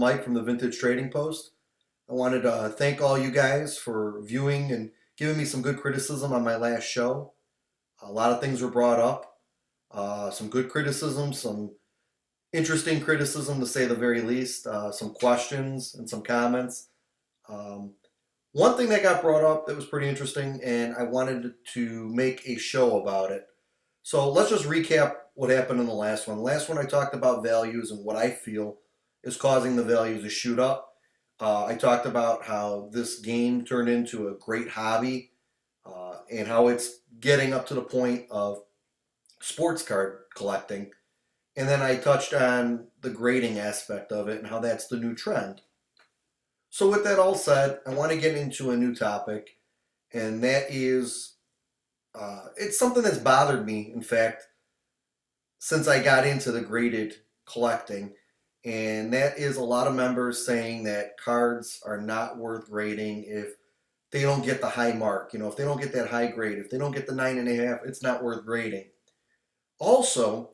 Mike from the Vintage Trading Post. I wanted to thank all you guys for viewing and giving me some good criticism on my last show. A lot of things were brought up, some good criticism, some interesting criticism to say the very least, some questions and some comments. Um, One thing that got brought up that was pretty interesting, and I wanted to make a show about it. So let's just recap what happened in the last one. The last one I talked about values and what I feel is causing the values to shoot up. I talked about how this game turned into a great hobby and how it's getting up to the point of sports card collecting. And then I touched on the grading aspect of it and how that's the new trend. So, with that all said, I want to get into a new topic, and that is it's something that's bothered me, in fact, since I got into the graded collecting, and that is a lot of members saying that cards are not worth grading if they don't get the high mark. You know, if they don't get that high grade, if they don't get the 9.5, it's not worth grading. Also,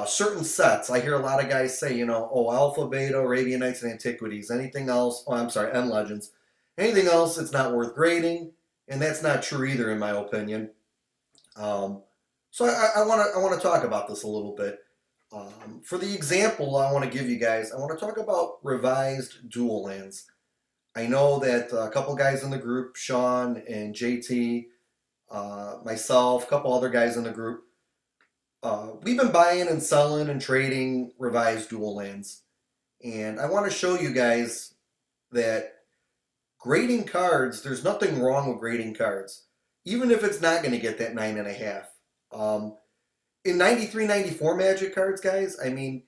certain sets, I hear a lot of guys say, oh, Alpha, Beta, Arabian Nights, and Antiquities, anything else, oh, I'm sorry, and Legends, anything else, it's not worth grading, and that's not true either, in my opinion. So I want to talk about this a little bit. For the example I want to give you guys, I want to talk about revised dual lands. I know that a couple guys in the group, Sean and JT, myself, a couple other guys in the group, we've been buying and selling and trading revised dual lands. And I want to show you guys that grading cards, there's nothing wrong with grading cards, even if it's not going to get that 9.5. In 93, 94 Magic cards, guys, I mean,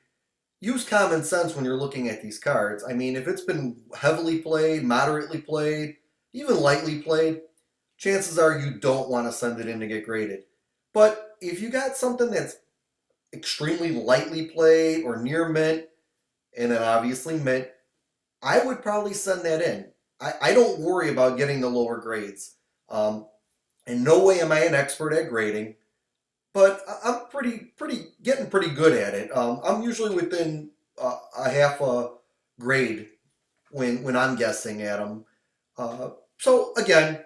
use common sense when you're looking at these cards. I mean, if it's been heavily played, moderately played, even lightly played, chances are you don't want to send it in to get graded. But if you got something that's extremely lightly played or near mint, and then obviously mint, I would probably send that in. I don't worry about getting the lower grades. In no way am I an expert at grading, but I'm getting pretty good at it. I'm usually within a half a grade when I'm guessing at them. So again,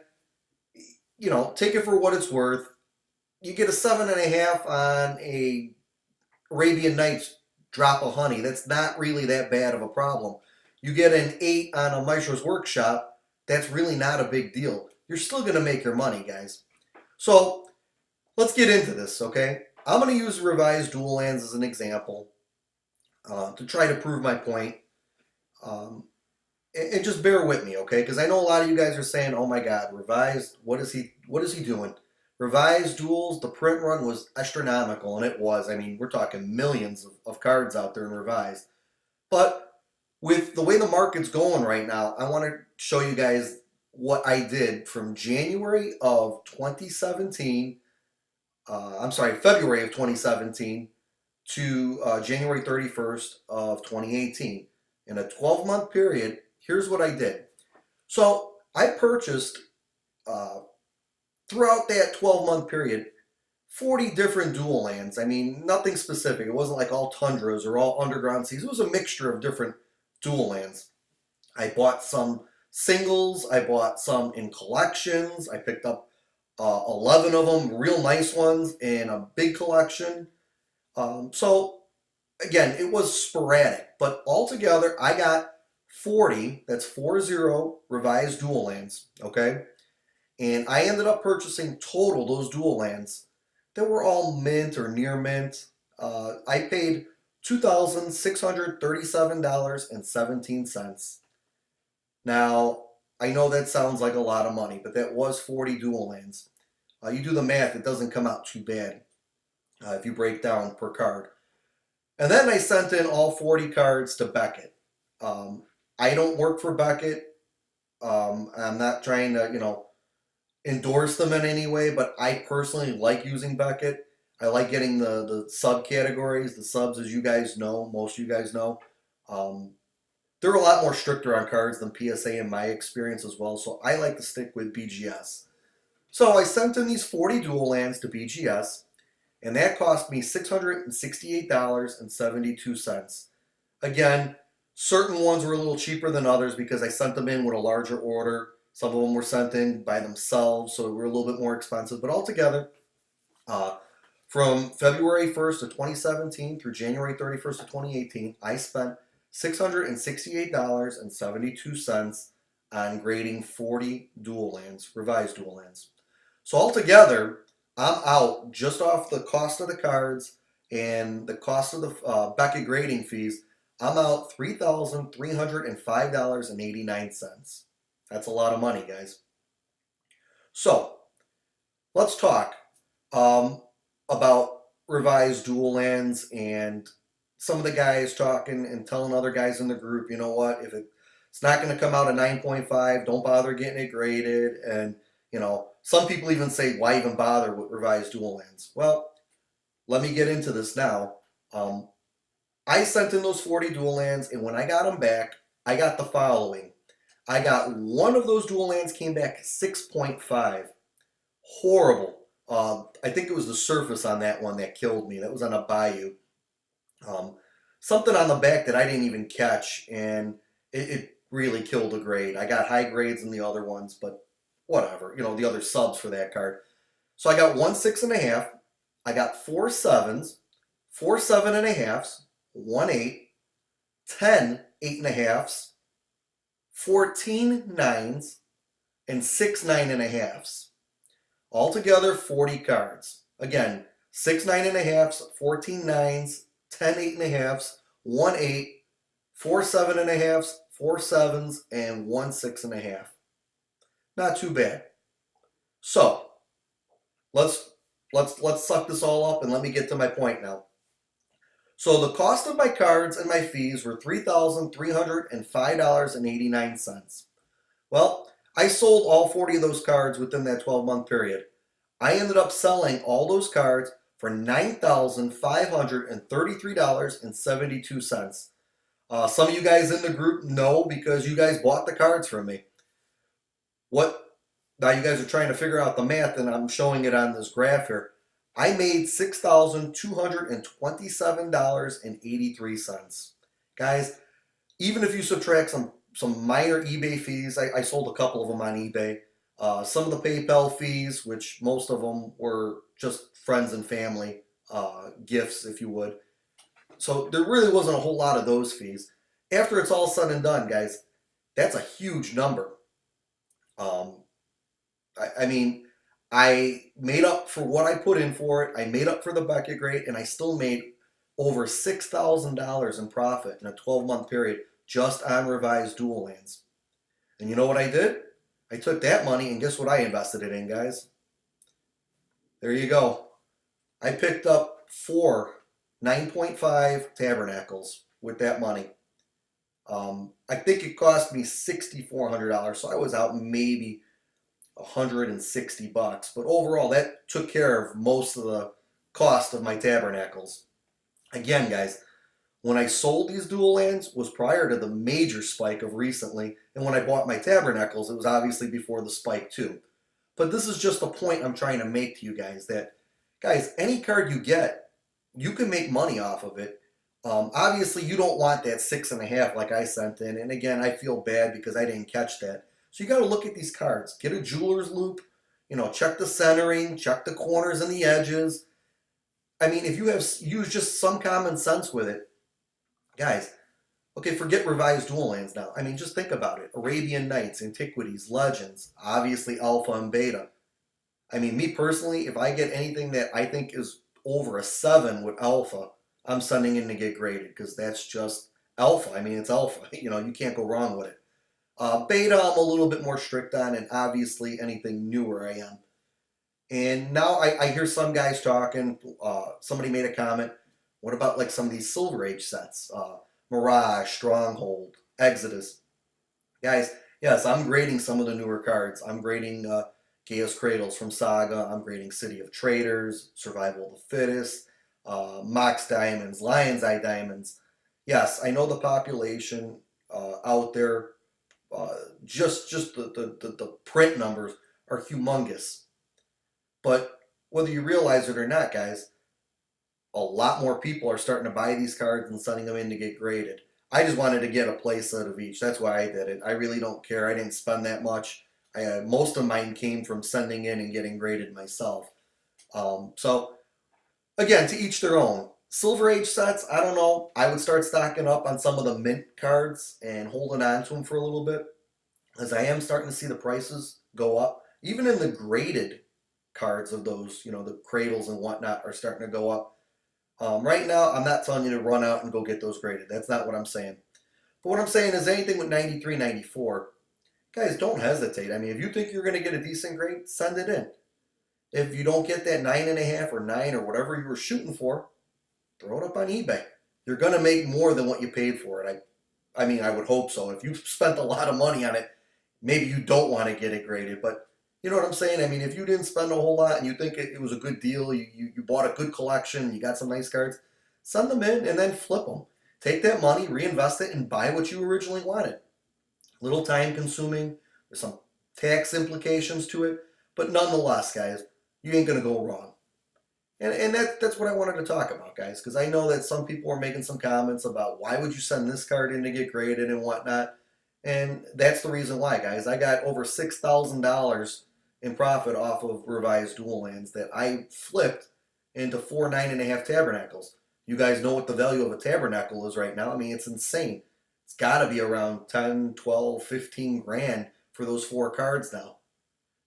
take it for what it's worth. You get a 7.5 on a Arabian Nights drop of honey. That's not really that bad of a problem. You get an 8 on a Maestro's Workshop. That's really not a big deal. You're still going to make your money, guys. So let's get into this, okay? I'm going to use revised dual lands as an example to try to prove my point. And just bear with me, okay? Because I know a lot of you guys are saying, "Oh my God, revised! What is he doing?" Revised duels, the print run was astronomical, and it was. I mean, we're talking millions of cards out there in revised. But with the way the market's going right now, I want to show you guys what I did from January of 2017. February of 2017 to January 31st of 2018. In a 12-month period, here's what I did. So I purchased throughout that 12-month period 40 different dual lands. I mean, nothing specific. It wasn't like all tundras or all underground seas. It was a mixture of different dual lands. I bought some singles. I bought some in collections. I picked up 11 of them, real nice ones, in a big collection. So, again, it was sporadic. But altogether, I got 40, that's 40 revised dual lands, okay? And I ended up purchasing total, those dual lands, that were all mint or near mint. I paid $2,637.17. Now, I know that sounds like a lot of money, but that was 40 dual lands. You do the math, it doesn't come out too bad if you break down per card. And then I sent in all 40 cards to Beckett. I don't work for Beckett. I'm not trying to, endorse them in any way, but I personally like using Beckett. I like getting the subcategories, the subs, as you guys know, most of you guys know. They're a lot more stricter on cards than PSA in my experience as well, so I like to stick with BGS. So I sent in these 40 dual lands to BGS, and that cost me $668.72. Again, Certain ones were a little cheaper than others because I sent them in with a larger order. Some of them were sent in by themselves, so they were a little bit more expensive. But altogether, uh, from February 1st of 2017 through January 31st of 2018, I spent $668.72 on grading 40 dual lands, revised dual lands. So altogether, I'm out just off the cost of the cards and the cost of the Beckett grading fees. I'm out $3,305.89. That's a lot of money, guys. So let's talk about revised dual lands and some of the guys talking and telling other guys in the group, you know what, if it's not going to come out a 9.5, don't bother getting it graded. And, some people even say, why even bother with revised dual lands? Well, let me get into this now. I sent in those 40 dual lands, and when I got them back, I got the following. I got one of those dual lands came back 6.5. Horrible. I think it was the surface on that one that killed me. That was on a bayou. Something on the back that I didn't even catch, and it really killed the grade. I got high grades in the other ones, but whatever. The other subs for that card. So I got 1 6.5. I got 4 7s, 4 7.5s, 1 8, 10 8.5s, 14 9s, and 6 9.5s. Altogether, 40 cards. Again, 6 9.5s, 14 9s, 10 8.5s, 1 8, 4 7.5s, 4 7s, and 1 6.5. Not too bad. So let's suck this all up and let me get to my point now. So the cost of my cards and my fees were $3,305.89. Well, I sold all 40 of those cards within that 12-month period. I ended up selling all those cards for $9,533.72. Some of you guys in the group know because you guys bought the cards from me. Now you guys are trying to figure out the math, and I'm showing it on this graph here. I made $6,227.83. Guys, even if you subtract some minor eBay fees, I sold a couple of them on eBay. Some of the PayPal fees, which most of them were just friends and family gifts, if you would. So there really wasn't a whole lot of those fees. After it's all said and done, guys, that's a huge number. I mean, I made up for what I put in for it. I made up for the Beckett grade, and I still made over $6,000 in profit in a 12-month period just on revised dual lands. And you know what I did? I took that money, and guess what I invested it in, guys? There you go. I picked up 4 9.5 tabernacles with that money. I think it cost me $6,400, so I was out maybe $160. But overall, that took care of most of the cost of my tabernacles. Again, guys, when I sold these dual lands was prior to the major spike of recently, and when I bought my tabernacles, it was obviously before the spike too. But this is just a point I'm trying to make to you guys that, guys, any card you get, you can make money off of it. Obviously, you don't want that 6.5 like I sent in, and again, I feel bad because I didn't catch that. So you got to look at these cards. Get a jeweler's loupe. Check the centering, check the corners and the edges. I mean, if you have use just some common sense with it, guys. Okay, forget revised dual lands now. I mean, just think about it. Arabian Nights, Antiquities, Legends, obviously Alpha and Beta. I mean, me personally, if I get anything that I think is over a 7 with Alpha, I'm sending in to get graded because that's just Alpha. I mean, it's Alpha. You can't go wrong with it. Beta, I'm a little bit more strict on, and obviously anything newer I am. And now I hear some guys talking. Somebody made a comment. What about like some of these Silver Age sets? Mirage, Stronghold, Exodus. Guys, yes, I'm grading some of the newer cards. I'm grading Gaia's Cradles from Saga. I'm grading City of Traders, Survival of the Fittest, Mox Diamonds, Lion's Eye Diamonds. Yes, I know the population out there, just the print numbers are humongous. But whether you realize it or not, guys, a lot more people are starting to buy these cards and sending them in to get graded. I just wanted to get a play set of each. That's why I did it. I really don't care. I didn't spend that much. Most of mine came from sending in and getting graded myself. So again, to each their own. Silver Age sets, I don't know. I would start stocking up on some of the mint cards and holding on to them for a little bit, as I am starting to see the prices go up. Even in the graded cards of those, the cradles and whatnot are starting to go up. Right now, I'm not telling you to run out and go get those graded. That's not what I'm saying. But what I'm saying is anything with 93, 94, guys, don't hesitate. I mean, if you think you're going to get a decent grade, send it in. If you don't get that 9.5 or 9 or whatever you were shooting for, throw it up on eBay. You're going to make more than what you paid for it. I mean, I would hope so. If you've spent a lot of money on it, maybe you don't want to get it graded. But you know what I'm saying? I mean, if you didn't spend a whole lot and you think it was a good deal, you bought a good collection, you got some nice cards, send them in and then flip them. Take that money, reinvest it, and buy what you originally wanted. Little time consuming. There's some tax implications to it. But nonetheless, guys, you ain't going to go wrong. And that's what I wanted to talk about, guys, because I know that some people are making some comments about why would you send this card in to get graded and whatnot. And that's the reason why, guys. I got over $6,000 in profit off of revised dual lands that I flipped into 4 9.5 tabernacles. You guys know what the value of a tabernacle is right now. I mean, it's insane. It's got to be around 10, 12, 15 grand for those 4 cards now.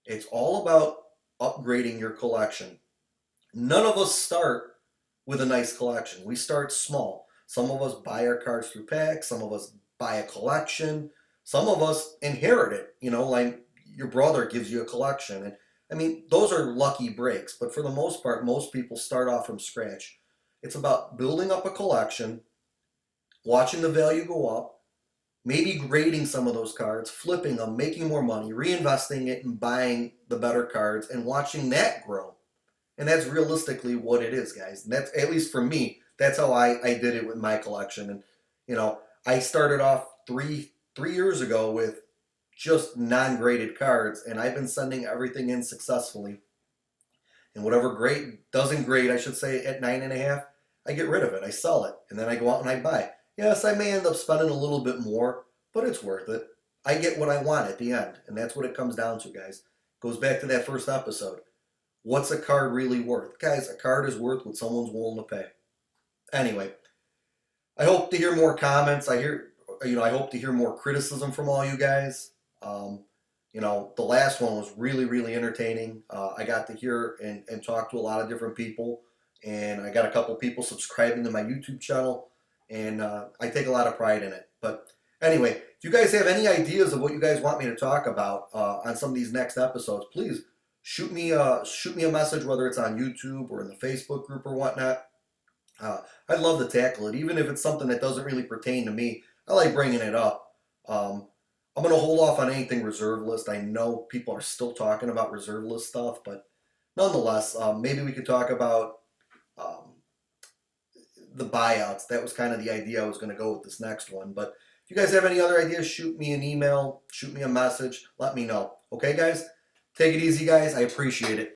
It's all about upgrading your collection. None of us start with a nice collection. We start small. Some of us buy our cards through packs. Some of us buy a collection. Some of us inherit it. Like your brother gives you a collection. And I mean, those are lucky breaks. But for the most part, most people start off from scratch. It's about building up a collection, watching the value go up, maybe grading some of those cards, flipping them, making more money, reinvesting it, and buying the better cards, and watching that grow. And that's realistically what it is, guys. And that's, at least for me, that's how I did it with my collection. And I started off three years ago with just non-graded cards, and I've been sending everything in successfully. And whatever doesn't grade, I should say, at 9.5, I get rid of it. I sell it, and then I go out and I buy. Yes, I may end up spending a little bit more, but it's worth it. I get what I want at the end, and that's what it comes down to, guys. Goes back to that first episode. What's a card really worth? Guys, a card is worth what someone's willing to pay. Anyway, I hope to hear more comments. I hope to hear more criticism from all you guys. The last one was really, really entertaining. I got to hear and talk to a lot of different people, and I got a couple people subscribing to my YouTube channel, and I take a lot of pride in it. But anyway, if you guys have any ideas of what you guys want me to talk about on some of these next episodes, please shoot me a message, whether it's on YouTube or in the Facebook group or whatnot. I'd love to tackle it, even if it's something that doesn't really pertain to me. I like bringing it up. I'm going to hold off on anything reserve list. I know people are still talking about reserve list stuff, but nonetheless, maybe we could talk about the buyouts. That was kind of the idea I was going to go with this next one. But if you guys have any other ideas, shoot me an email, shoot me a message, let me know. Okay, guys? Take it easy, guys. I appreciate it.